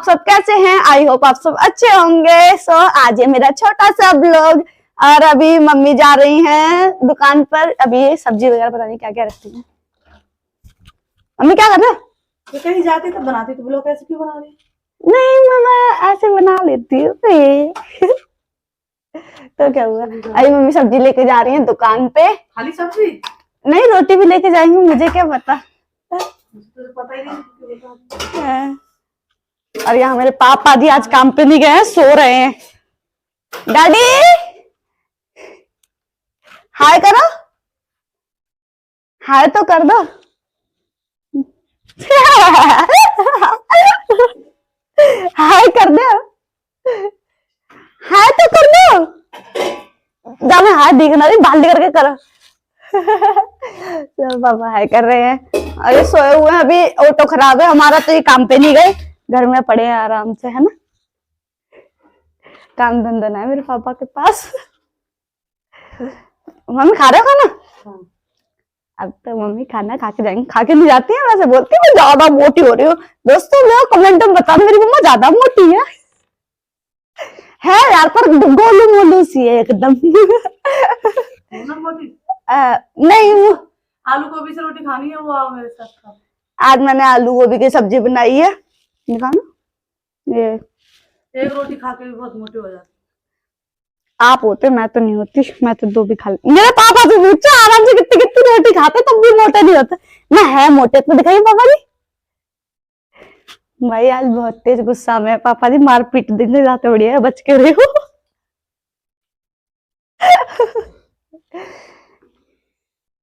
सब कैसे हैं? आई होप आप सब अच्छे होंगे। सो आज ये मेरा छोटा सा ब्लॉग। और अभी मम्मी जा रही हैं दुकान पर। अभी सब्जी वगैरह पता नहीं क्या क्या रखती हैं। मम्मी क्या कर रहे हैं? तो कहीं जाती तो बनाती, तो ब्लॉग ऐसे क्यों बना रही? नहीं मैं ऐसे बना लेती हूँ। तो क्या हुआ? अभी मम्मी सब्जी लेके जा रही है दुकान पे। खाली सब्जी? नहीं, रोटी भी लेके जाएंगी, मुझे क्या पता। तो पता ही नहीं। और यहाँ मेरे पापा जी आज काम पे नहीं गए हैं, सो रहे हैं। डैडी हाय करो, हाय तो कर दो। हाय कर दो, हाय तो कर दो। जब मैं हाय दिखना रही बाल करके करो। तो पापा हाय कर रहे हैं। अरे सोए हुए हैं, अभी ऑटो खराब है हमारा तो ये काम पे नहीं गए, घर में पड़े हैं आराम से, है ना। काम धंधा ना है मेरे पापा के पास। मम्मी खा रहे हो खाना? हाँ। अब तो मम्मी खाना खा के जाएंगे। खा के नहीं जाती है वैसे, बोलती है मैं ज्यादा मोटी हो रही हूँ। दोस्तों लोग कमेंट में बताओ मेरी मम्मा ज्यादा मोटी है यार, पर गोलू मोलू सी है एकदम। मोटी? नहीं वो आलू गोभी से रोटी खानी है, वो आओ मेरे साथ खाओ। आज मैंने आलू गोभी की सब्जी बनाई है। दिखाओ ना, ये एक रोटी खा के भी बहुत मोटे हो जाते। आप होते, मैं तो नहीं होती, मैं तो दो भी खा ली। मेरे पापा से पूछो आराम से कितनी कितनी रोटी खाते तब भी मोटे नहीं होते। मैं है मोटे तो दिखाइए पापा जी। भाई आज बहुत तेज गुस्सा में पापा जी, मार पीट देने जाते, बढ़िया बच के रहे हो।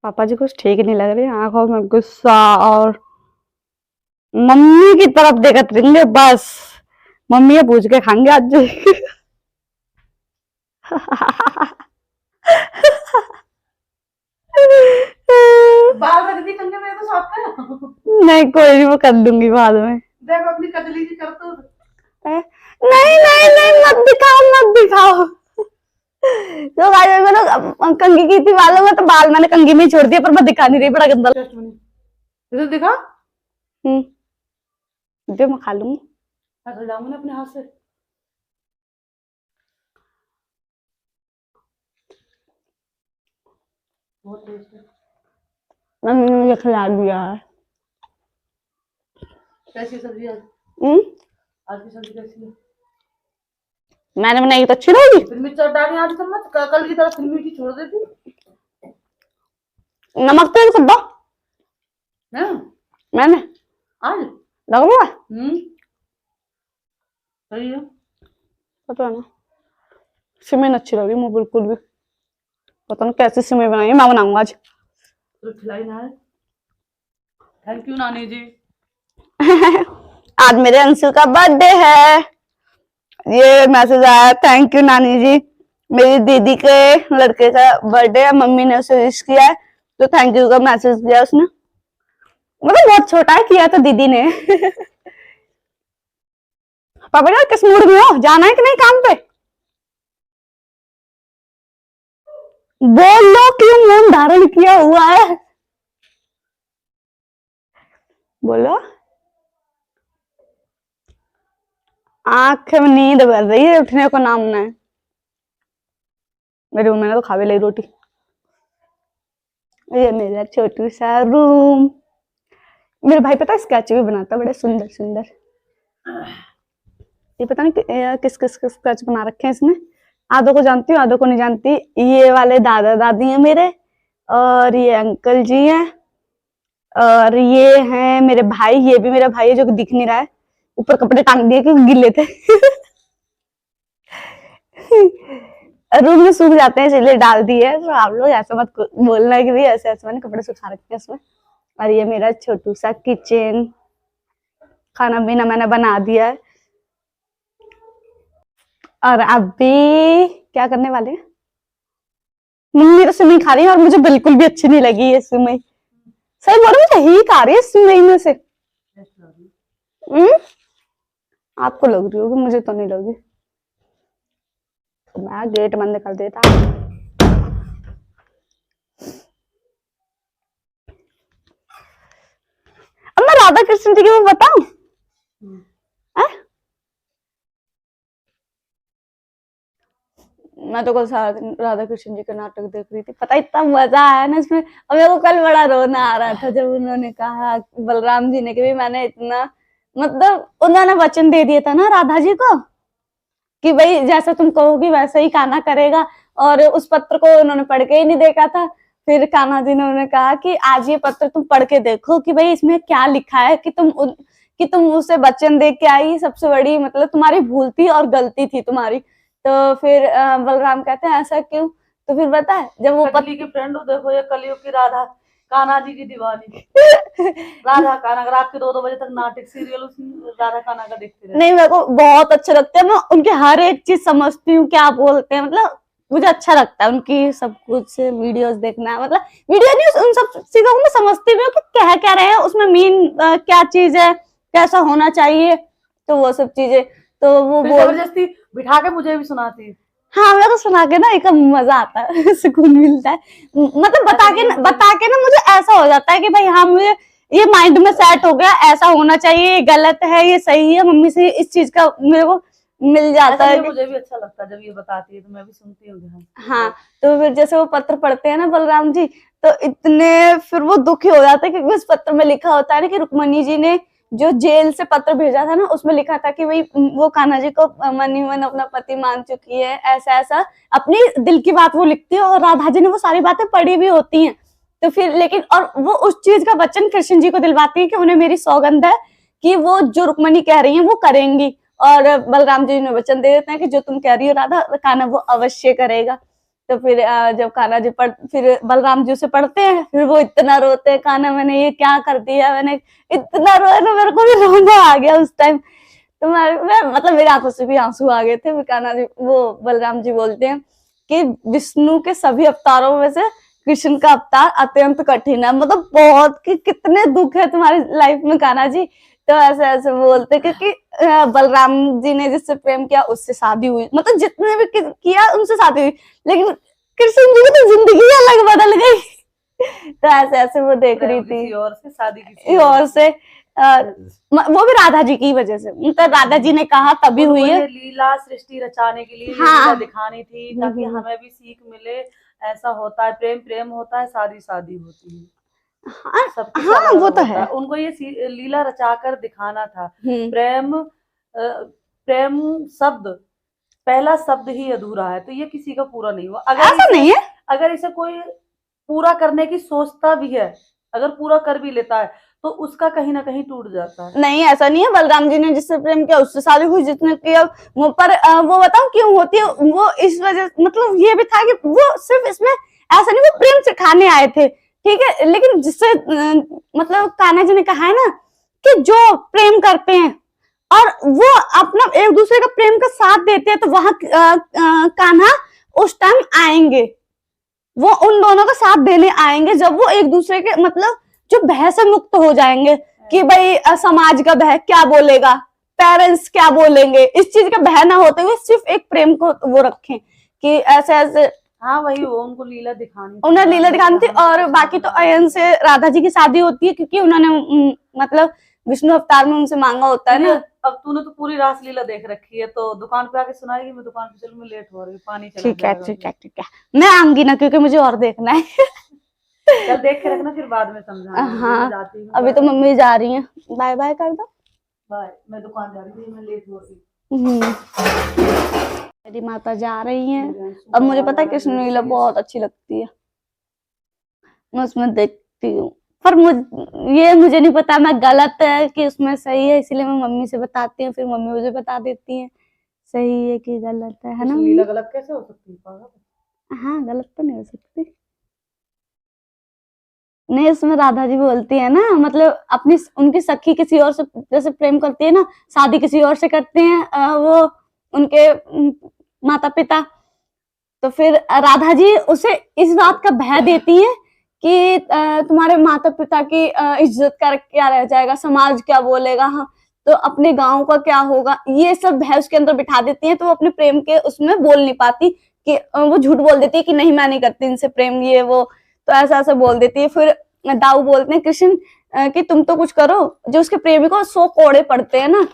पापा जी कुछ ठीक नहीं लग रही, आंखों में गुस्सा, और मम्मी की तरफ देखते रहेंगे बस। मम्मी ये पूछ के खाएंगे आज। बाल रख दी कंघे में तो साफ कर। नहीं कोई नहीं, वो कर दूंगी बाद में। देख अपनी कजली की कर तो। नहीं नहीं नहीं, मत दिखाओ मत दिखाओ। तो भाई मैंने कंघी की थी बालों में, तो बाल मैंने कंघी में ही छोड़ दिया, पर मैं दिखा नहीं रही, बड़ा गंदा। इधर दिखा। जो मैं खा लूंगी। मैं तो जाऊंगी ना अपने हाथ से। बहुत टेस्ट है। मम्मी ने मुझे खिला दिया है। कैसी सब्जी आज? आज की सब्जी कैसी है? मैंने बनाई तो अच्छी रहेगी। फिर मिर्च डाली आधी चम्मच, कल की तरह फिर मीठी छोड़ देती। नमक तेल सब दो हैं? मैंने आज लग रहा। सही है। पता ना, सिमई अच्छी लगी मुझे बिल्कुल भी। पता नहीं कैसी सिमई बनाई है, मैं बनाऊंगा आज। तो खिलाई ना है। थैंक यू नानी जी। आज मेरे अंशु का बर्थडे है। ये मैसेज आया, थैंक यू नानी जी, मेरी दीदी के लड़के का बर्थडे है, मम्मी ने उसे विश किया है, तो थैंक यू का मैसेज दिया उसने। मतलब बहुत छोटा है, किया तो दीदी ने। पापा जी किस मूड में हो, जाना है कि नहीं काम पे? बोलो क्यों मुंह धारण किया हुआ है, बोलो। आंख में नींद भर रही है, उठने को नाम ना है। मेरे रूम में तो खा भी ली रोटी। ये मेरा छोटू सा रूम। मेरे भाई पता है स्केच भी बनाता, बड़े सुंदर सुंदर। ये पता नहीं किस किस किस स्केच बना रखे हैं इसने। आधो को जानती हूँ आधो को नहीं जानती। ये वाले दादा दादी हैं मेरे, और ये अंकल जी हैं, और ये हैं मेरे भाई। ये भी मेरा भाई है जो कि दिख नहीं रहा है, ऊपर कपड़े टांग दिए क्योंकि गिले थे। रूम में सूख जाते हैं इसलिए डाल दिए, तो आप लोग ऐसा मत बोलना कि भाई ऐसे ऐसे मैंने कपड़े सुखा रखे हैं इसमें। और ये मेरा छोटू सा किचन, खाना पीना मैंने बना दिया है। और अभी क्या करने वाले हैं? मम्मी तो सिमई खा रही है और मुझे बिल्कुल भी अच्छी नहीं लगी ये सिमई। सही बोलो, मुझे हीट आ रही है सिमई में से। आपको लग रही होगी, मुझे तो नहीं लगी। मैं गेट बंद कर देता। अब मैं राधा कृष्ण जी की वो बताऊं? मैं तो कल सारा दिन राधा कृष्ण जी का नाटक देख रही थी, पता इतना मजा आया ना इसमें। और मेरे को कल बड़ा रोना आ रहा था जब उन्होंने कहा बलराम जी ने कि भाई मैंने इतना, मतलब उन्होंने वचन दे दिया था ना राधा जी को कि भाई जैसा तुम कहोगी वैसा ही कान्हा करेगा, और उस पत्र को उन्होंने पढ़ के ही नहीं देखा था। फिर कान्हा जी ने उन्हें कहा कि आज ये पत्र तुम पढ़ के देखो कि भाई इसमें क्या लिखा है, कि तुम उसे वचन दे के आई, सबसे बड़ी मतलब तुम्हारी भूल थी और गलती थी तुम्हारी। तो फिर बलराम कहते हैं ऐसा क्यों? तो फिर बता है जब वो कजली की फ्रेंड हो, देखो ये कलयुग की राधा, कान्हा जी की दीवानी। राधा कान्हा, अगर आपके 2-2 बजे तक नाटक सीरियल राधा कान्हा का देखते रहे। नहीं, मेरे को बहुत अच्छे लगते हैं, मैं उनके हर एक चीज समझती हूँ क्या बोलते हैं, मतलब मुझे अच्छा लगता है उनकी सब कुछ वीडियोस देखना। मतलब वीडियो नहीं, उन सब चीजों को मैं समझती भी हूँ कि कह क्या रहे हैं उसमें, मेन क्या चीज है, कैसा होना चाहिए, तो वो सब चीजें तो वो जबरदस्ती बिठा के मुझे भी सुनाती है। हाँ, मेरे को सुना के ना एक मजा आता है, सुकून मिलता है, मतलब बता के ना मुझे ऐसा हो जाता है कि भाई हाँ, मुझे ये माइंड में सेट हो गया, ऐसा होना चाहिए, ये गलत है, ये सही है, मम्मी से इस चीज का मेरे को मिल जाता है। मुझे भी अच्छा लगता है जब ये बताती है, तो मैं भी सुनती हूँ। हाँ, तो फिर जैसे वो पत्र पढ़ते हैं ना बलराम जी, तो इतने फिर वो दुखी हो जाते हैं क्योंकि उस पत्र में लिखा होता है ना कि रुक्मणी जी ने जो जेल से पत्र भेजा था ना, उसमें लिखा था कि भाई वो कान्हा जी को मन ही मन अपना पति मान चुकी है, ऐसा ऐसा अपनी दिल की बात वो लिखती है, और राधा जी ने वो सारी बातें पढ़ी भी होती हैं। तो फिर लेकिन और वो उस चीज का वचन कृष्ण जी को दिलवाती है कि उन्हें मेरी सौगंध है कि वो जो रुक्मणी कह रही है वो करेंगी, और बलराम जी ने वचन दे देते हैं कि जो तुम कह रही हो राधा, कान्हा वो अवश्य करेगा। तो फिर जब कान्हा जी फिर बलराम जी उसे पढ़ते हैं, फिर वो इतना रोते हैं, कान्हा मैंने ये क्या कर दिया, मैंने इतना रोया ना, मेरे को भी रोना आ गया उस टाइम। तो मैं मतलब मेरे आंखों से भी आंसू आ गए थे। फिर कान्हा जी वो बलराम जी बोलते हैं कि विष्णु के सभी अवतारों में से कृष्ण का अवतार अत्यंत कठिन है, मतलब बहुत कि कितने दुख है तुम्हारी लाइफ में कान्हा जी। तो ऐसे ऐसे बोलते क्योंकि बलराम जी ने जिससे प्रेम किया उससे शादी हुई, मतलब जितने भी किया उनसे शादी हुई, लेकिन कृष्ण जी की तो जिंदगी अलग बदल गई। तो ऐसे ऐसे वो देख रही थी और से शादी किसी और से, वो भी राधा जी की वजह से, मतलब राधा जी ने कहा तभी हुई है। लीला सृष्टि रचाने के लिए हाँ, लीला दिखानी थी ताकि हमें भी सीख मिले, ऐसा होता है, प्रेम प्रेम होता है, शादी शादी होती है। हाँ, वो तो है, उनको ये लीला रचाकर दिखाना था। प्रेम प्रेम शब्द, पहला शब्द ही अधूरा है, तो ये किसी का पूरा नहीं हुआ। ऐसा नहीं है, अगर इसे कोई पूरा करने की सोचता भी है, अगर पूरा कर भी लेता है, तो उसका कहीं ना कहीं टूट जाता है। नहीं, ऐसा नहीं है, बलराम जी ने जिससे प्रेम किया उससे शादी हुई, जिसने किया वो पर वो बताओ क्यों होती है वो, इस वजह, मतलब ये भी था कि वो सिर्फ इसमें ऐसा नहीं, वो प्रेम सिखाने आए थे, ठीक है, लेकिन जिससे मतलब कान्हा जी ने कहा है ना कि जो प्रेम करते हैं और वो अपना एक दूसरे का प्रेम का साथ देते हैं, तो वहां कान्हा उस टाइम आएंगे, वो उन दोनों का साथ देने आएंगे जब वो एक दूसरे के मतलब जो भय से मुक्त हो जाएंगे कि भाई समाज का भय क्या बोलेगा, पेरेंट्स क्या बोलेंगे, इस चीज का भय ना होते हुए सिर्फ एक प्रेम को वो रखें कि ऐसे ऐसे। हाँ, वही वो उनको लीला दिखानी थी, उन्हें लीला दिखानी थी। और बाकी तो अयन से राधा जी की शादी होती है क्योंकि उन्होंने मतलब विष्णु अवतार में उनसे मांगा होता है ना। अब तूने तो पूरी रास लीला देख रखी है, तो दुकान पे आके सुनाएगी। मैं दुकान पे चलूं, मैं लेट हो रही, पानी चला ठीक है ठीक है ठीक है, मैं आऊंगी ना क्योंकि मुझे और देखना है। चल देख के रखना, फिर बाद में समझाना। हाँ, अभी तो मम्मी जा रही है, बाय बाय कर दो। बाय, मैं दुकान जा रही थी, मैं लेट हो रही। मेरी माता जा रही है। अब मुझे पता है कृष्ण लीला बहुत अच्छी लगती है, मैं उसमें देखती हूँ, पर मुझे नहीं पता मैं गलत है कि उसमें सही है, इसलिए मैं मम्मी से बताती हूँ, फिर मम्मी मुझे बता देती है सही है कि गलत है ना। लीला गलत कैसे हो सकती है? हाँ, गलत तो नहीं हो सकती। नहीं, उसमें राधा जी बोलती है ना, मतलब अपनी उनकी सखी किसी और से जैसे प्रेम करती है ना, शादी किसी और से करते हैं वो उनके माता पिता, तो फिर राधा जी उसे इस बात का भय देती है कि तुम्हारे माता पिता की इज्जत का क्या रह जाएगा, समाज क्या बोलेगा, हाँ, तो अपने गांव का क्या होगा, ये सब भय उसके अंदर बिठा देती है, तो वो अपने प्रेम के उसमें बोल नहीं पाती कि वो झूठ बोल देती है कि नहीं मैं नहीं करती इनसे प्रेम, ये वो, तो ऐसा ऐसा बोल देती है। फिर दाऊ बोलते हैं कृष्ण कि तुम तो कुछ करो, जो उसके प्रेमी को 100 कोड़े पड़ते हैं ना,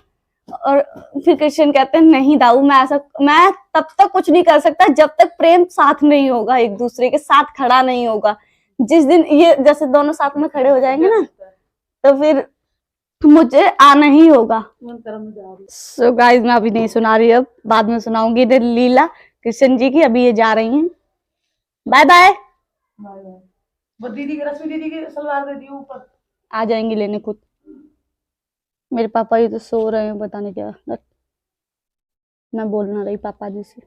और फिर कृष्ण कहते हैं नहीं दाऊ, मैं तब तक कुछ नहीं कर सकता जब तक प्रेम साथ नहीं होगा, एक दूसरे के साथ खड़ा नहीं होगा। जिस दिन ये जैसे दोनों साथ में खड़े हो जाएंगे ना, तो फिर मुझे आना ही होगा। सो गाइस मैं अभी नहीं सुना रही, अब बाद में सुनाऊंगी इधर लीला कृष्ण जी की। अभी ये जा रही हैं, बाय बाय। वो दीदी की, रश्मि दीदी की सलवार दे दी ऊपर, आ जाएंगी लेने खुद। मेरे पापा ये तो सो रहे हैं, पता नहीं क्या, मैं बोल ना रही पापा जी से।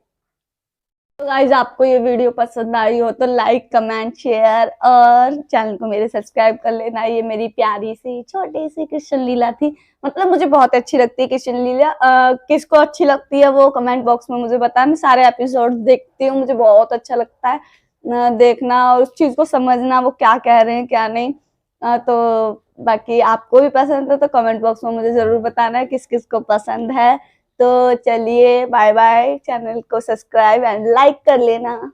तो गाइस आपको ये वीडियो पसंद आई हो तो लाइक कमेंट शेयर और चैनल को मेरे सब्सक्राइब कर लेना। ये मेरी प्यारी सी छोटी सी कृष्ण लीला थी, मतलब मुझे बहुत अच्छी लगती है कृष्ण लीला। किसको अच्छी लगती है वो कमेंट बॉक्स में मुझे बताएं। मैं सारे एपिसोड देखती हूँ, मुझे बहुत अच्छा लगता है देखना और उस चीज को समझना वो क्या कह रहे हैं क्या नहीं। तो बाकी आपको भी पसंद है तो कमेंट बॉक्स में मुझे जरूर बताना है किस किस को पसंद है। तो चलिए बाय बाय, चैनल को सब्सक्राइब एंड लाइक कर लेना।